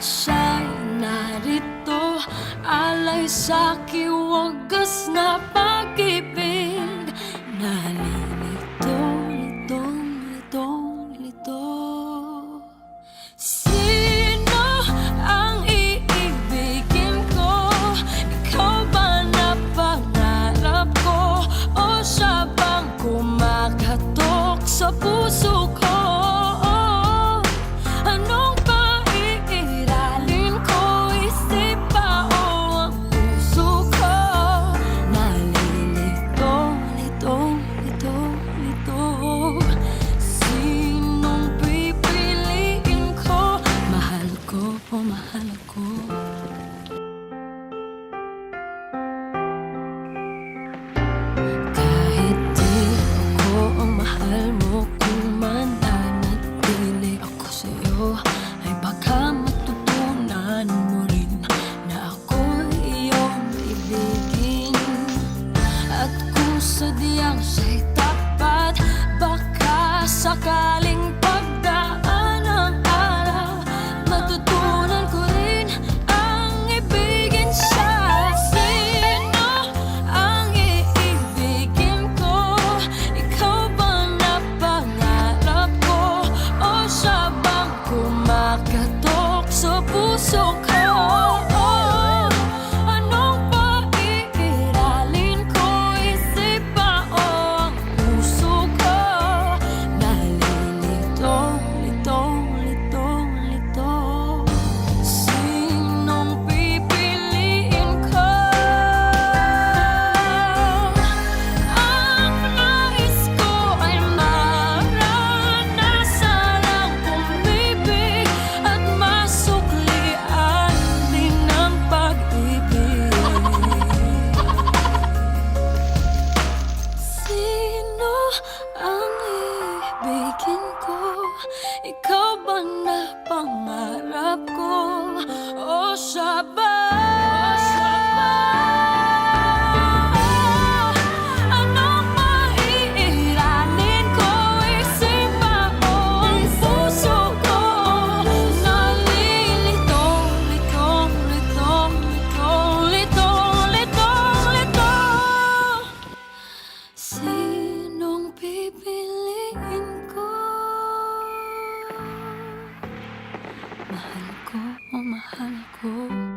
siya'y narito, alay sa'ki wagas na pag-ibig. Nalilito, litong, litong, lito. Sino ang iibigin ko? Ikaw ba na pangarap ko? O siya bang kumakatok sa puso ko? Anong paiiralin ko? Isip ba o ang puso ko? Nalilito, lito, lito, lito. Sinong pipiliin ko? Mahal ko o mahal ako? Kahit di ako ang mahal mo, kung mananatili ako sa'yo, ay baka matutunan mo rin na ako iyong ibigin. At kung sadyang siya'y tapat, baka sakaling pagdaan ng araw, matutunan ko rin ang ibigin siya. Sino ang iibigin ko? Ikaw bang napangarap ko? O siya bang kumakatok sa puso ko? Anong paiiralin ko? Isip ba o ang puso ko? Nalilito, lito, lito, lito. Sinong pipiliin ko? Ang nais ko ay maranasan ang umibig at masuklian din ang pag-ibig. Sino ang ibigin ko? Ikaw ba na pangarap ko? O siya ba? Anong maiiralin ko? Isip ba o ang puso ko? Nalilito, lito, lito, lito, lito, lito, lito. Sinong pipiliin ko? Mahal ko o mahal ako?